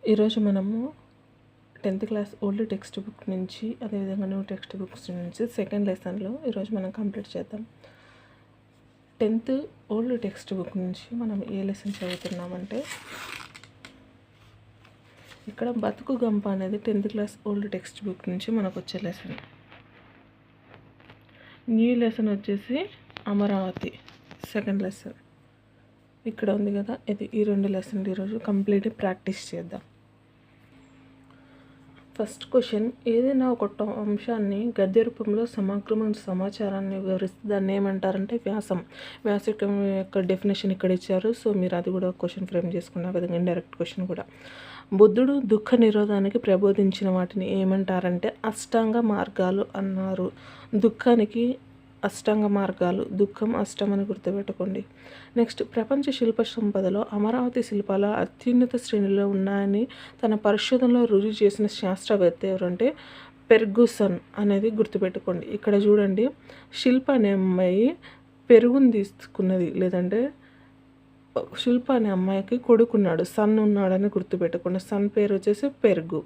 ఈరోజు మనము 10th class old text book నుంచి అదేవిధంగా న్యూ టెక్స్ట్ బుక్స్ నుంచి సెకండ్ లెసన్లో ఈరోజు మనం కంప్లీట్ చేద్దాం. 10th ఓల్డ్ టెక్స్ట్ బుక్ నుంచి మనం ఏ లెసన్ చదువుతున్నామంటే ఇక్కడ బతుకు గంప అనేది 10th class old text book నుంచి మనకు వచ్చే లెసన్. న్యూ లెసన్ వచ్చేసి అమరావతి సెకండ్ లెసన్ ఇక్కడ ఉంది కదా. ఈ రెండు లెసన్లు ఈరోజు కంప్లీట్ ప్రాక్టీస్ చేద్దాం. ఫస్ట్ క్వశ్చన్, ఏదైనా ఒక అంశాన్ని గద్య రూపంలో సమగ్రమైన సమాచారాన్ని వివరిస్తే దాన్ని ఏమంటారంటే వ్యాసం. వ్యాసం యొక్క డెఫినేషన్ ఇక్కడ ఇచ్చారు. సో మీరు అది కూడా క్వశ్చన్ ఫ్రేమ్ చేసుకున్న విధంగా ఇండైరెక్ట్ క్వశ్చన్ కూడా. బుద్ధుడు దుఃఖ నిరోధానికి ప్రబోధించిన వాటిని ఏమంటారంటే అష్టాంగ మార్గాలు అన్నారు. దుఃఖానికి అష్టాంగ మార్గాలు, దుఃఖం అష్టం అని గుర్తుపెట్టుకోండి. నెక్స్ట్, ప్రపంచ శిల్ప సంపదలో అమరావతి శిల్పాల అత్యున్నత శ్రేణిలో ఉన్నాయని తన పరిశోధనలో రుజువు చేసిన శాస్త్రవేత్త ఎవరంటే ఫెర్గుసన్ అనేది గుర్తుపెట్టుకోండి. ఇక్కడ చూడండి, శిల్ప అనే అమ్మాయి పెరుగుని తీసుకున్నది, లేదంటే శిల్ప అనే అమ్మాయికి కొడుకున్నాడు, సన్ ఉన్నాడని గుర్తుపెట్టుకోండి. సన్ పేరు వచ్చేసి పెరుగు.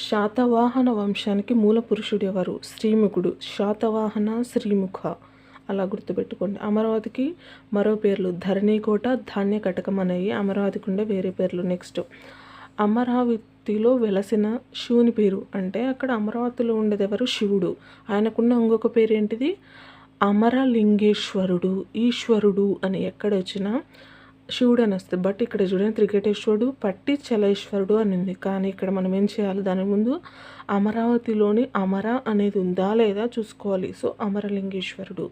శాతవాహన వంశానికి మూల పురుషుడు ఎవరు? శ్రీముఖుడు. శాతవాహన, శ్రీముఖ అలా గుర్తుపెట్టుకోండి. అమరావతికి మరో పేర్లు ధరణికోట, ధాన్య కటకం అనేవి అమరావతికి ఉండే వేరే పేర్లు. నెక్స్ట్, అమరావతిలో వెలసిన శివుని పేరు అంటే అక్కడ అమరావతిలో ఉండేది ఎవరు? శివుడు. ఆయనకున్న ఇంకొక పేరు ఏంటిది? అమరలింగేశ్వరుడు, ఈశ్వరుడు అని ఎక్కడ వచ్చినా శివుడు అని వస్తుంది. బట్ ఇక్కడ చూడండి, త్రికటేశ్వరుడు, పట్టి చలేశ్వరుడు అని ఉంది. కానీ ఇక్కడ మనం ఏం చేయాలి? దాని ముందు అమరావతిలోని అమర అనేది ఉందా లేదా చూసుకోవాలి. సో అమరలింగేశ్వరుడు.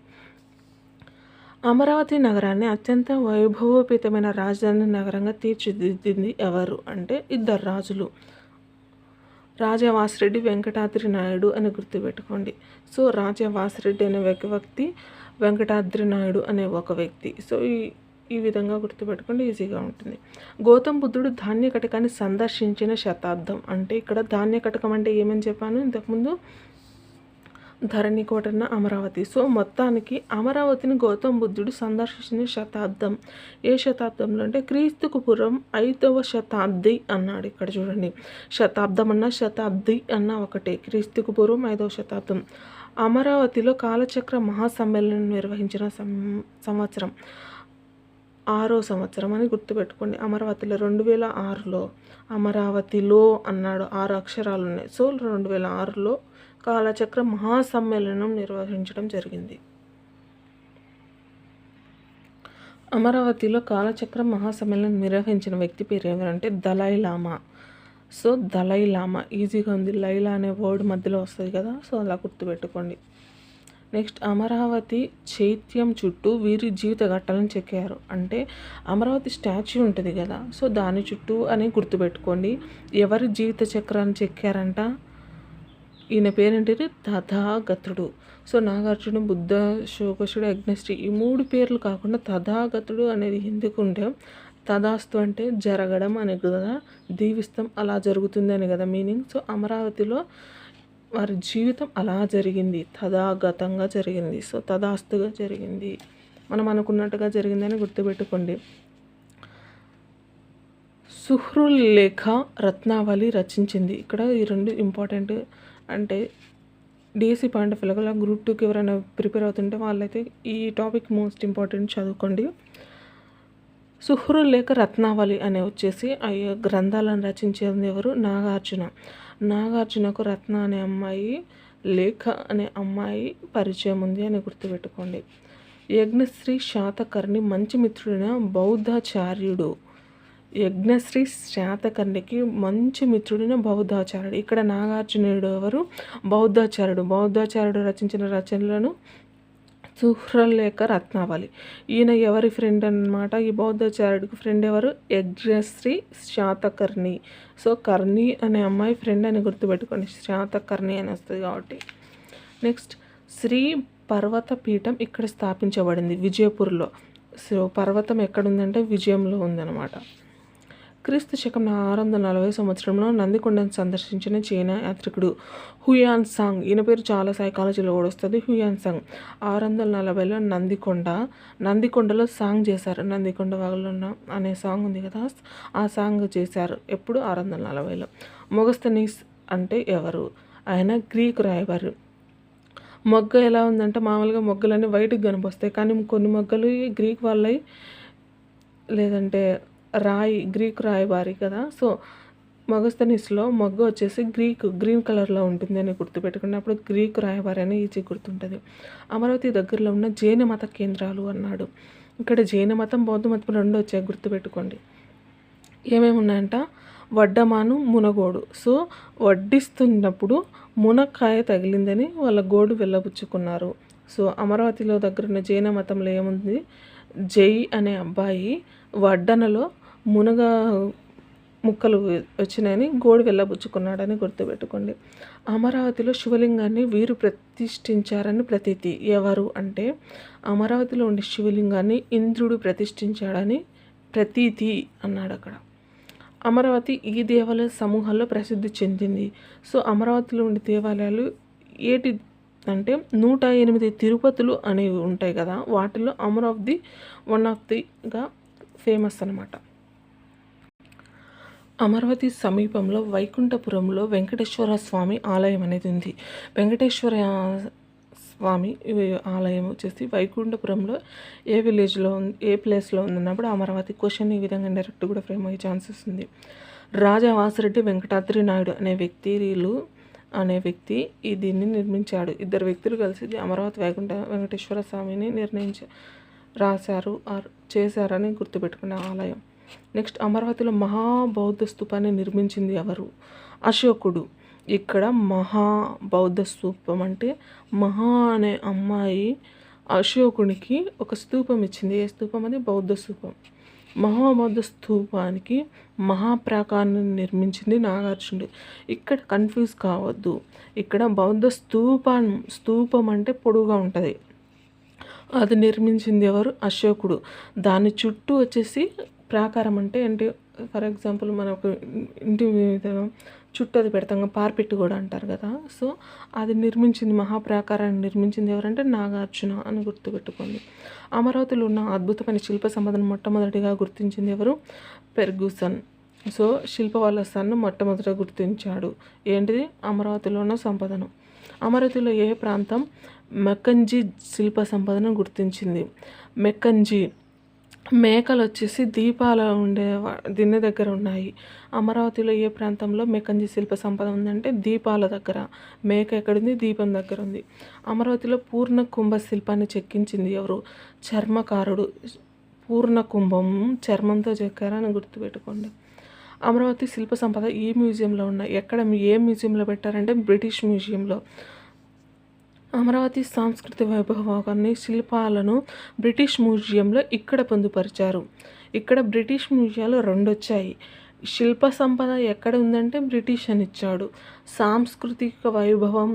అమరావతి నగరాన్ని అత్యంత వైభవోపేతమైన రాజధాని నగరంగా తీర్చిదిద్దింది ఎవరు అంటే ఇద్దరు రాజులు, రాజా వాసిరెడ్డి, వెంకటాద్రి నాయుడు అని గుర్తుపెట్టుకోండి. సో రాజా వాసిరెడ్డి అనే ఒక వ్యక్తి, వెంకటాద్రి నాయుడు అనే ఒక వ్యక్తి. సో ఈ విధంగా గుర్తుపెట్టుకోండి, ఈజీగా ఉంటుంది. గౌతమ బుద్ధుడు ధాన్య కటకాన్ని సందర్శించిన శతాబ్దం అంటే ఇక్కడ ధాన్య కటకం అంటే ఏమని చెప్పాను ఇంతకుముందు? ధరణికోటన్న అమరావతి. సో మొత్తానికి అమరావతిని గౌతమ బుద్ధుడు సందర్శించిన శతాబ్దం ఏ శతాబ్దంలో అంటే క్రీస్తుకు పూర్వం 5వ శతాబ్ది అన్నాడు. ఇక్కడ చూడండి, శతాబ్దం అన్న శతాబ్ది అన్న ఒకటే. క్రీస్తుకు పూర్వం 5వ శతాబ్దం. అమరావతిలో కాలచక్ర మహాసమ్మేళనం నిర్వహించిన సంవత్సరం 6వ సంవత్సరం అని గుర్తుపెట్టుకోండి. అమరావతిలో 2006లో అమరావతిలో అన్నాడు, 6 అక్షరాలు ఉన్నాయి. సో 2006లో కాలచక్ర మహాసమ్మేళనం నిర్వహించడం జరిగింది. అమరావతిలో కాలచక్ర మహాసమ్మేళనం నిర్వహించిన వ్యక్తి పేరు ఎవరంటే దలై లామా. సో దలై లామా ఈజీగా ఉంది, లైలా అనే వర్డ్ మధ్యలో వస్తుంది కదా, సో అలా గుర్తుపెట్టుకోండి. నెక్స్ట్, అమరావతి చైత్యం చుట్టూ వీరి జీవిత ఘట్టాలను చెక్కారు అంటే అమరావతి స్టాచ్యూ ఉంటుంది కదా, సో దాని చుట్టూ అని గుర్తుపెట్టుకోండి. ఎవరి జీవిత చక్రాన్ని చెక్కారంట? ఈయన పేరేంటిది? తథాగతుడు. సో నాగార్జున, బుద్ధ, శోకసుడు, అగ్నిశ్రీ ఈ 3 పేర్లు కాకుండా తథాగతుడు అనేది ఎందుకుంటే తదాస్తు అంటే జరగడం అని కదా, దీవిస్తాం అలా జరుగుతుంది అని కదా మీనింగ్. సో అమరావతిలో వారి జీవితం అలా జరిగింది, తథాగతంగా జరిగింది. సో తదాస్తుగా జరిగింది, మనం అనుకున్నట్టుగా జరిగిందని గుర్తుపెట్టుకోండి. సుహృలేఖ రత్నావళి రచించింది. ఇక్కడ ఈ 2 ఇంపార్టెంట్ అంటే డిఎస్సి పాయింట్ ఆఫ్ వ్యూలో గ్రూప్ 2కి ఎవరైనా ప్రిపేర్ అవుతుంటే వాళ్ళైతే ఈ టాపిక్ మోస్ట్ ఇంపార్టెంట్ చదువుకోండి. సుహృలేఖ రత్నావళి అనే వచ్చేసి ఆ గ్రంథాలను రచించేది ఎవరు? నాగార్జున. నాగార్జునకు రత్న అనే అమ్మాయి, లేఖ అనే అమ్మాయి పరిచయం ఉంది అని గుర్తుపెట్టుకోండి. యజ్ఞశ్రీ శాతకర్ణి మంచి మిత్రుడైన బౌద్ధాచార్యుడు. యజ్ఞశ్రీ శాతకర్ణికి మంచి మిత్రుడైన బౌద్ధాచార్యుడు. ఇక్కడ నాగార్జునుడు ఎవరు? బౌద్ధాచార్యుడు. బౌద్ధాచార్యుడు రచించిన రచనలను సుహృలేఖ రత్నావళి. ఈయన ఎవరి ఫ్రెండ్ అన్నమాట? ఈ బౌద్ధాచార్యుడికి ఫ్రెండ్ ఎవరు? యజ్ఞశ్రీ శాతకర్ణి. సో కర్ణి అనే అమ్మాయి ఫ్రెండ్ అని గుర్తుపెట్టుకోండి, శాతకర్ణి అని వస్తుంది కాబట్టి. నెక్స్ట్, శ్రీ పర్వత పీఠం ఇక్కడ స్థాపించబడింది విజయపూర్లో. సో పర్వతం ఎక్కడుందంటే విజయంలో ఉందన్నమాట. క్రీస్తు శకం 640 సంవత్సరంలో నందికొండను సందర్శించిన చైనా యాత్రికుడు హుయాన్ సాంగ్. ఈయన పేరు చాలా సైకాలజీలో కూడా వస్తుంది. హుయాన్ సాంగ్ 640లో నందికొండలో సాంగ్ చేశారు. నందికొండ వాగులో అనే సాంగ్ ఉంది కదా, ఆ సాంగ్ చేశారు. ఎప్పుడు 640లో. మొగస్తనీస్ అంటే ఎవరు? ఆయన గ్రీకు రాయబారి. మొగ్గ ఎలా ఉందంటే మామూలుగా మొగ్గలన్నీ వైట్కి కనిపిస్తాయి, కానీ కొన్ని మొగ్గలు గ్రీక్ వాళ్ళవి, లేదంటే గ్రీకు రాయబారి కదా. సో మొగస్తనీస్లో మొగ్గ వచ్చేసి గ్రీన్ కలర్లో ఉంటుంది అని గుర్తుపెట్టుకున్నప్పుడు గ్రీకు రాయబారి అని ఈజీ గుర్తుంటుంది. అమరావతి దగ్గరలో ఉన్న జైన మత కేంద్రాలు అన్నాడు. ఇక్కడ జైన మతం, బౌద్ధ మతం రెండు వచ్చాయి, గుర్తుపెట్టుకోండి. ఏమేమి ఉన్నాయంట? వడ్డమాను, మునగోడు. సో వడ్డిస్తున్నప్పుడు మునక్కాయ తగిలిందని వాళ్ళ గోడు వెళ్ళబుచ్చుకున్నారు. సో అమరావతిలో దగ్గరున్న జైన మతంలో ఏముంది? జై అనే అబ్బాయి వడ్డనలో మునగ ముక్కలు వచ్చినాయని గోడు వెళ్ళబుచ్చుకున్నాడని గుర్తుపెట్టుకోండి. అమరావతిలో శివలింగాన్ని వీరు ప్రతిష్ఠించారని ప్రతీతి. ఎవరు అంటే అమరావతిలో ఉండే శివలింగాన్ని ఇంద్రుడు ప్రతిష్ఠించాడని ప్రతీతి అన్నాడు అక్కడ. అమరావతి ఈ దేవాలయ సమూహాల్లో ప్రసిద్ధి చెందింది. సో అమరావతిలో ఉండే దేవాలయాలు ఏటి అంటే 108 తిరుపతులు అనేవి ఉంటాయి కదా, వాటిలో అమరావతి వన్ ఆఫ్ దిగా ఫేమస్ అనమాట. అమరావతి సమీపంలో వైకుంఠపురంలో వెంకటేశ్వర స్వామి ఆలయం అనేది ఉంది. వెంకటేశ్వర స్వామి ఆలయం వచ్చేసి వైకుంఠపురంలో ఏ విలేజ్లో ఉంది, ఏ ప్లేస్లో ఉందన్నప్పుడు అమరావతి క్వశ్చన్ ఈ విధంగా డైరెక్ట్ కూడా ఫ్రేమ్ అయ్యే ఛాన్సెస్ ఉంది. రాజా వాసిరెడ్డి వెంకటాద్రి నాయుడు అనే వ్యక్తి దీన్ని నిర్మించాడు. ఇద్దరు వ్యక్తులు కలిసి అమరావతి వెంకటేశ్వర స్వామిని రాశారు చేశారని గుర్తుపెట్టుకున్న ఆలయం. నెక్స్ట్ అమరావతిలో మహాబౌద్ధ స్తూపాన్ని నిర్మించింది ఎవరు? అశోకుడు. ఇక్కడ మహాబౌద్ధ స్తూపం అంటే మహా అనే అమ్మాయి అశోకునికి ఒక స్తూపం ఇచ్చింది. ఏ స్తూపం అది? బౌద్ధ స్తూపం. మహాబౌద్ధ స్తూపానికి మహాప్రాకారాన్ని నిర్మించింది నాగార్జునుడు. ఇక్కడ కన్ఫ్యూజ్ కావద్దు. ఇక్కడ బౌద్ధ స్తూపం అంటే పొడుగా ఉంటుంది, అది నిర్మించింది ఎవరు? అశోకుడు. దాని చుట్టూ వచ్చేసి ప్రాకారం అంటే ఫర్ ఎగ్జాంపుల్ మనకు ఇంటి మీద చుట్టూ అది పెడతాం, పార్పెట్టు కూడా అంటారు కదా. సో అది నిర్మించింది, మహాప్రాకారాన్ని నిర్మించింది ఎవరంటే నాగార్జున అని గుర్తుపెట్టుకోండి. అమరావతిలో ఉన్న అద్భుతమైన శిల్ప సంపదను మొట్టమొదటిగా గుర్తించింది ఎవరు? ఫెర్గూసన్. సో శిల్ప వాళ్ళ సన్ను మొట్టమొదటిగా గుర్తించాడు. ఏంటిది? అమరావతిలో ఉన్న సంపదను. అమరావతిలో ఏ ప్రాంతం మెకంజీ శిల్ప సంపదను గుర్తించింది? మెకంజీ. మేకలు వచ్చేసి దీపాల ఉండే దిన్నె దగ్గర ఉన్నాయి. అమరావతిలో ఏ ప్రాంతంలో మెకంజీ శిల్ప సంపద ఉందంటే దీపాల దగ్గర. మేక ఎక్కడుంది? దీపం దగ్గర ఉంది. అమరావతిలో పూర్ణ కుంభ శిల్పాన్ని చెక్కించింది ఎవరు? చర్మకారుడు. పూర్ణ కుంభం చర్మంతో చెక్కారని గుర్తుపెట్టుకోండి. అమరావతి శిల్ప సంపద ఈ మ్యూజియంలో ఉన్నాయి. ఎక్కడ ఏ మ్యూజియంలో పెట్టారంటే బ్రిటిష్ మ్యూజియంలో. అమరావతి సాంస్కృతిక వైభవాన్ని శిల్పాలను బ్రిటిష్ మ్యూజియంలో ఇక్కడ పొందుపరిచారు. ఇక్కడ బ్రిటిష్ మ్యూజియాలు 2 వచ్చాయి. శిల్ప సంపద ఎక్కడ ఉందంటే బ్రిటిష్ అని ఇచ్చాడు. సాంస్కృతిక వైభవం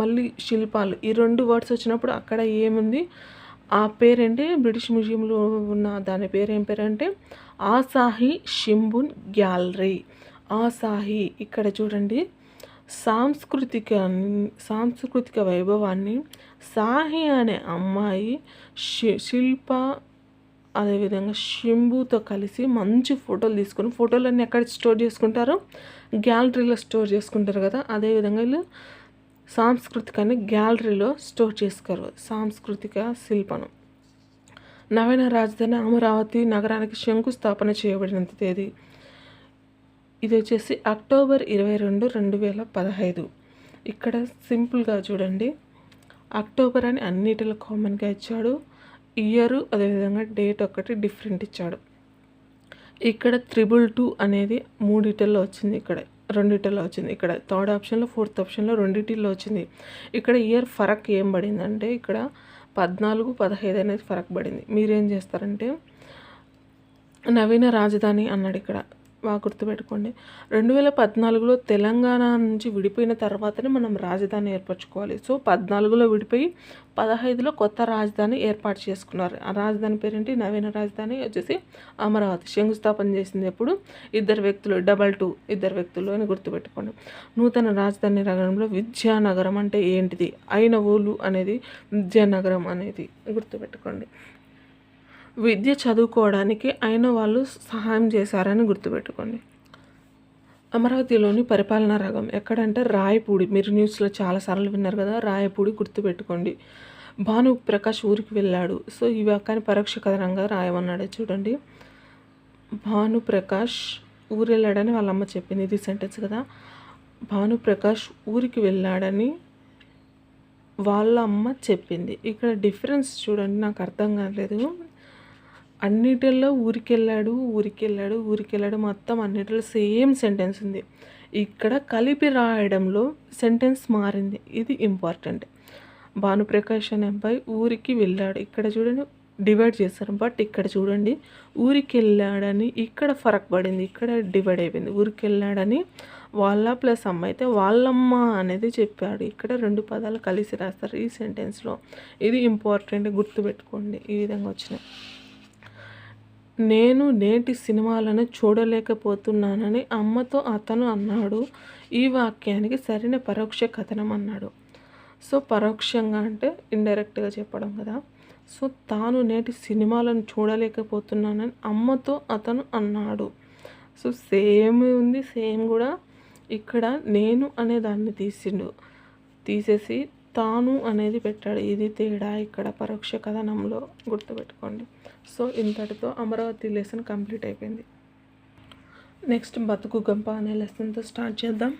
మళ్ళీ శిల్పాలు ఈ 2 వర్డ్స్ వచ్చినప్పుడు అక్కడ ఏముంది? ఆ పేరేంటి? బ్రిటిష్ మ్యూజియంలో ఉన్న దాని పేరు ఏం పేరు అంటే ఆసాహి షింబున్ గ్యాలరీ. ఆసాహి. ఇక్కడ చూడండి, సాంస్కృతిక వైభవాన్ని సాహి అనే అమ్మాయి శిల్ప అదేవిధంగా శంభుతో కలిసి మంచి ఫోటోలు తీసుకొని, ఫోటోలన్నీ ఎక్కడ స్టోర్ చేసుకుంటారో గ్యాలరీలో స్టోర్ చేసుకుంటారు కదా, అదేవిధంగా వీళ్ళు సాంస్కృతికాన్ని గ్యాలరీలో స్టోర్ చేసుకోరు. సాంస్కృతిక శిల్పను. నవీన రాజధాని అమరావతి నగరానికి శంకుస్థాపన చేయబడిన తేదీ ఇది వచ్చేసి అక్టోబర్ 22, 2015. ఇక్కడ సింపుల్గా చూడండి, అక్టోబర్ అని అన్నిటిలో కామన్గా ఇచ్చాడు. ఇయరు అదేవిధంగా డేట్ ఒకటి డిఫరెంట్ ఇచ్చాడు. ఇక్కడ 222 అనేది 3 వచ్చింది, ఇక్కడ 2 వచ్చింది. ఇక్కడ 3rd ఆప్షన్లో 4th ఆప్షన్లో 2 వచ్చింది. ఇక్కడ ఇయర్ ఫరక్ ఏం పడిందంటే ఇక్కడ 14, 15 అనేది ఫరక్ పడింది. మీరేం చేస్తారంటే నవీన రాజధాని అన్నాడు. ఇక్కడ బాగా గుర్తుపెట్టుకోండి. 2014లో తెలంగాణ నుంచి విడిపోయిన తర్వాతనే మనం రాజధాని ఏర్పరచుకోవాలి. సో 14లో విడిపోయి 15లో కొత్త రాజధాని ఏర్పాటు చేసుకున్నారు. ఆ రాజధాని పేరేంటి? నవీన రాజధాని వచ్చేసి అమరావతి. శంకుస్థాపన చేసింది ఎప్పుడు? ఇద్దరు వ్యక్తులు, 22 ఇద్దరు వ్యక్తులు అని గుర్తుపెట్టుకోండి. నూతన రాజధాని నగరంలో విద్యానగరం అంటే ఏంటిది? ఐనవోలు అనేది విద్యానగరం అనేది గుర్తుపెట్టుకోండి. విద్య చదువుకోవడానికి అయిన వాళ్ళు సహాయం చేశారని గుర్తుపెట్టుకోండి. అమరావతిలోని పరిపాలనా రంగం ఎక్కడంటే రాయపూడి. మీరు న్యూస్లో చాలాసార్లు విన్నారు కదా, రాయపూడి గుర్తుపెట్టుకోండి. భాను ప్రకాష్ ఊరికి వెళ్ళాడు. సో ఈ వాక్యాన్ని పరోక్ష కథనంగా రాయమన్నాడు చూడండి. భాను ప్రకాష్ ఊరు వెళ్ళాడని వాళ్ళ అమ్మ చెప్పింది. ఇది సెంటెన్స్ కదా. భాను ప్రకాష్ ఊరికి వెళ్ళాడని వాళ్ళ అమ్మ చెప్పింది. ఇక్కడ డిఫరెన్స్ చూడండి, నాకు అర్థం కాలేదు. అన్నిటిల్లో ఊరికెళ్ళాడు మొత్తం అన్నిటిలో సేమ్ సెంటెన్స్ ఉంది. ఇక్కడ కలిపి రాయడంలో సెంటెన్స్ మారింది. ఇది ఇంపార్టెంట్. భానుప్రకాష్ అనే అబ్బాయి ఊరికి వెళ్ళాడు. ఇక్కడ చూడండి డివైడ్ చేస్తారు. బట్ ఇక్కడ చూడండి ఊరికి వెళ్ళాడని ఇక్కడ ఫరక్ పడింది. ఇక్కడ డివైడ్ అయిపోయింది. ఊరికి వెళ్ళాడని వాళ్ళ ప్లస్ అమ్మ అయితే వాళ్ళమ్మ అనేది చెప్పాడు. ఇక్కడ 2 పదాలు కలిసి రాస్తారు ఈ సెంటెన్స్లో. ఇది ఇంపార్టెంట్, గుర్తుపెట్టుకోండి. ఈ విధంగా వచ్చినాయి. నేను నేటి సినిమాలను చూడలేకపోతున్నానని అమ్మతో అతను అన్నాడు. ఈ వాక్యానికి సరైన పరోక్ష కథనం అన్నాడు. సో పరోక్షంగా అంటే ఇండైరెక్ట్గా చెప్పడం కదా. సో తాను నేటి సినిమాలను చూడలేకపోతున్నానని అమ్మతో అతను అన్నాడు. సో సేమ్ ఉంది. సేమ్ కూడా ఇక్కడ నేను అనే దాన్ని తీసేసి తాను అనేది పెట్టాడు. ఇది తేడా ఇక్కడ పరోక్ష కథనంలో, గుర్తుపెట్టుకోండి. సో ఇంతటితో అమరావతి లెసన్ కంప్లీట్ అయిపోయింది. నెక్స్ట్ బతుకు గంప అనే లెసన్తో స్టార్ట్ చేద్దాం.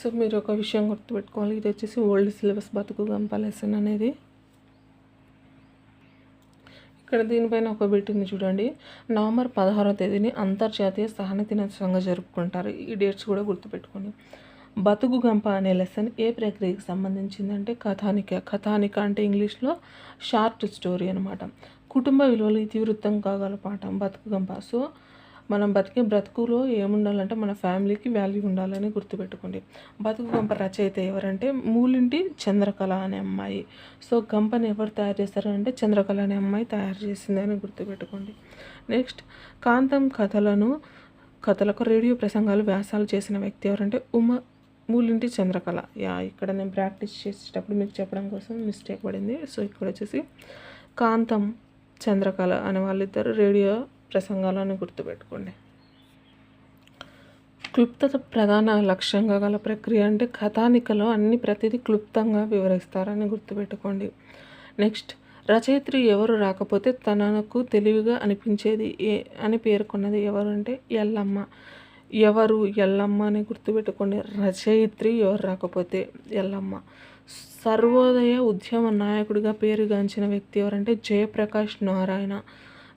సో మీరు ఒక విషయం గుర్తుపెట్టుకోవాలి. ఇది వచ్చేసి ఓల్డ్ సిలబస్ బతుకు గంప లెసన్ అనేది. ఇక్కడ దీనిపైన ఒక బిట్ ఉంది చూడండి. నవంబర్ 16వ తేదీని అంతర్జాతీయ సహన దినోత్సవంగా జరుపుకుంటారు. ఈ డేట్స్ కూడా గుర్తుపెట్టుకోండి. బతుకు గంప అనే లెసన్ ఏ ప్రక్రియకి సంబంధించిందంటే కథానిక అంటే ఇంగ్లీష్లో షార్ట్ స్టోరీ అనమాట. కుటుంబ విలువలు ఇతివృత్తం కాగల పాఠం బతుకు గంప. సో మనం బ్రతుకులో ఏముండాలంటే మన ఫ్యామిలీకి వాల్యూ ఉండాలని గుర్తుపెట్టుకోండి. బతుకు గంప రచయిత ఎవరంటే మూలింటి చంద్రకళ అనే అమ్మాయి. సో గంపని ఎవరు తయారు చేస్తారు అంటే చంద్రకళ అనే అమ్మాయి తయారు చేసింది అని గుర్తుపెట్టుకోండి. నెక్స్ట్ కాంతం కథలకు రేడియో ప్రసంగాలు వ్యాసాలు చేసిన వ్యక్తి ఎవరంటే మూలింటి చంద్రకళ. ఇక్కడ నేను ప్రాక్టీస్ చేసేటప్పుడు మీకు చెప్పడం కోసం మిస్టేక్ పడింది. సో ఇక్కడ వచ్చేసి కాంతం చంద్రకళ అనే వాళ్ళిద్దరు రేడియో ప్రసంగాలను గుర్తుపెట్టుకోండి. క్లుప్తత ప్రధాన లక్ష్యంగా గల ప్రక్రియ అంటే కథానికలో ప్రతిదీ క్లుప్తంగా వివరిస్తారని గుర్తుపెట్టుకోండి. నెక్స్ట్ రచయిత్రి ఎవరు రాకపోతే తనకు తెలివిగా అనిపించేది అని పేర్కొన్నది ఎవరు అంటే ఎల్లమ్మ. ఎవరు? ఎల్లమ్మ అని గుర్తుపెట్టుకోండి. రచయిత్రి ఎవరు రాకపోతే ఎల్లమ్మ. సర్వోదయ ఉద్యమ నాయకుడిగా పేరుగాంచిన వ్యక్తి ఎవరంటే జయప్రకాష్ నారాయణ.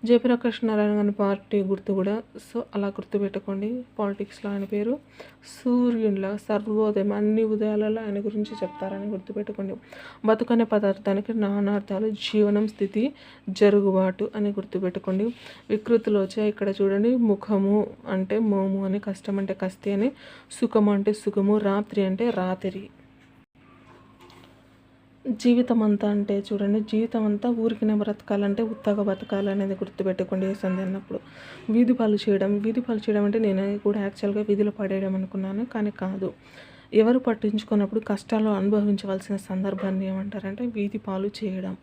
జయప్రకాష్ నారాయణ గారి పార్టీ గుర్తు కూడా. సో అలా గుర్తుపెట్టుకోండి. పాలిటిక్స్లో ఆయన పేరు సూర్యునిలా సర్వోదయం, అన్ని ఉదయాలలో ఆయన గురించి చెప్తారని గుర్తుపెట్టుకోండి. బతుకనే పదార్థానికి నానార్థాలు, జీవనం, స్థితి, జరుగుబాటు అని గుర్తుపెట్టుకోండి. వికృతిలో వచ్చాయి ఇక్కడ చూడండి. ముఖము అంటే మోము అని, కష్టం అంటే కస్తి అని, సుఖము అంటే సుఖము, రాత్రి అంటే రాత్రి. జీవితం అంతా అంటే చూడండి, జీవితం అంతా ఊరికినే బ్రతకాలంటే ఉత్తగా బతకాలనేది గుర్తుపెట్టుకోండి. ఏ సంధి అన్నప్పుడు వీధి పాలు చేయడం అంటే నేను కూడా యాక్చువల్గా వీధిలో పడేయడం అనుకున్నాను, కానీ కాదు. ఎవరు పట్టించుకున్నప్పుడు కష్టాలు అనుభవించవలసిన సందర్భాన్ని ఏమంటారంటే వీధి పాలు చేయడం.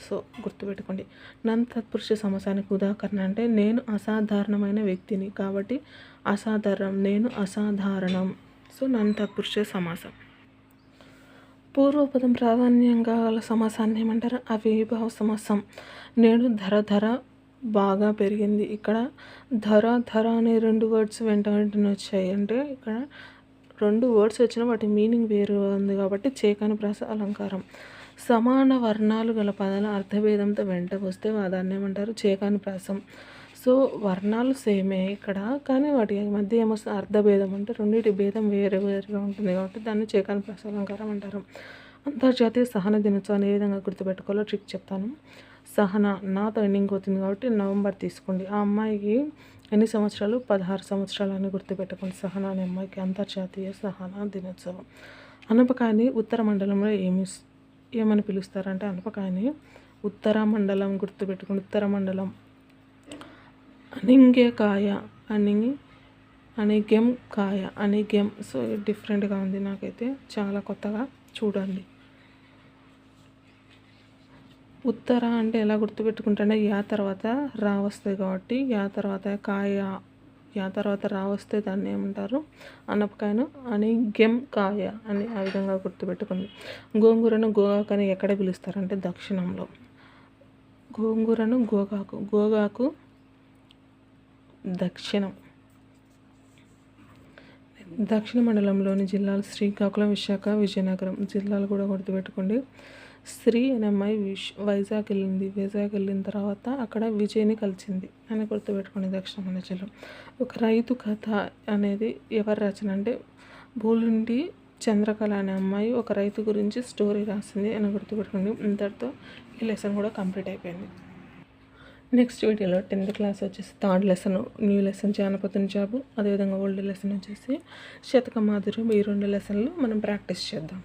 సో గుర్తుపెట్టుకోండి. నన్ను తత్పురుష సమాసానికి ఉదాహరణ అంటే నేను అసాధారణమైన వ్యక్తిని కాబట్టి నేను అసాధారణం. సో నన్ను తత్పురుష సమాసం. పూర్వపదం ప్రాధాన్యంగా గల సమాసాన్ని ఏమంటారు? అవిభావ సమాసం. నేడు ధర బాగా పెరిగింది. ఇక్కడ ధర అనే 2 వర్డ్స్ వెంటనే వచ్చాయి. అంటే ఇక్కడ 2 వర్డ్స్ వచ్చినా వాటి మీనింగ్ వేరు ఉంది కాబట్టి చేకాని ప్రాస అలంకారం. సమాన వర్ణాలు గల పదాల అర్థభేదంతో వెంట వస్తే దాన్ని ఏమంటారు? చేకాని ప్రాసం. సో వర్ణాలు సేమే ఇక్కడ, కానీ వాటి మధ్య ఏమొస్తుంది? అర్థభేదం. అంటే రెండింటి భేదం వేరుగా ఉంటుంది కాబట్టి దాన్ని చేకాని ప్రాస అలంకారం అంటారు. అంతర్జాతీయ సహన దినోత్సవాన్ని ఏ విధంగా గుర్తుపెట్టుకోవాలో ట్రిక్ చెప్తాను. సహన నాతో ఎండింగ్ అవుతుంది కాబట్టి నవంబర్ తీసుకోండి. ఆ అమ్మాయికి ఎన్ని సంవత్సరాలు? 16 సంవత్సరాలు అని గుర్తుపెట్టుకోండి. సహనా అనే అమ్మాయికి అంతర్జాతీయ సహనా దినోత్సవం. అనపకాయని ఉత్తర మండలంలో ఏమని పిలుస్తారంటే అనపకాయని ఉత్తర మండలం గుర్తుపెట్టుకోండి. ఉత్తర మండలం అనింగెకాయ అనిగెం కాయ అనిగెం. సో డిఫరెంట్గా ఉంది, నాకైతే చాలా కొత్తగా. చూడండి, ఉత్తర అంటే ఎలా గుర్తుపెట్టుకుంటే యా తర్వాత రా వస్తాయి కాబట్టి యా తర్వాత కాయ, యా తర్వాత రా వస్తే దాన్ని ఏమంటారు? అనపకాయను అనిగెం కాయ అని ఆ విధంగా గుర్తుపెట్టుకుంది. గోంగూరను గోగాకు అని ఎక్కడ పిలుస్తారంటే దక్షిణంలో. గోంగూరను గోగాకు దక్షిణ మండలంలోని జిల్లాలు శ్రీకాకుళం, విశాఖ, విజయనగరం జిల్లాలు కూడా గుర్తుపెట్టుకోండి. శ్రీ అనే అమ్మాయి వైజాగ్ వెళ్ళిన తర్వాత అక్కడ విజయ్ని కలిసింది అని గుర్తుపెట్టుకోండి. దక్షిణ మండల జిల్లా. ఒక రైతు కథ అనేది ఎవరి రచన అంటే బోలుండి చంద్రకళ అనే అమ్మాయి ఒక రైతు గురించి స్టోరీ రాసింది అని గుర్తుపెట్టుకోండి. ఇంతటితో ఈ లెసన్ కూడా కంప్లీట్ అయిపోయింది. నెక్స్ట్ వీడియోలో 10th క్లాస్ వచ్చేసి 3rd లెసన్, న్యూ లెసన్ జానపదం జాబు, అదేవిధంగా ఓల్డ్ లెసన్ వచ్చేసి శతక మాధుర్యం. ఈ 2 లెసన్లు మనం ప్రాక్టీస్ చేద్దాం.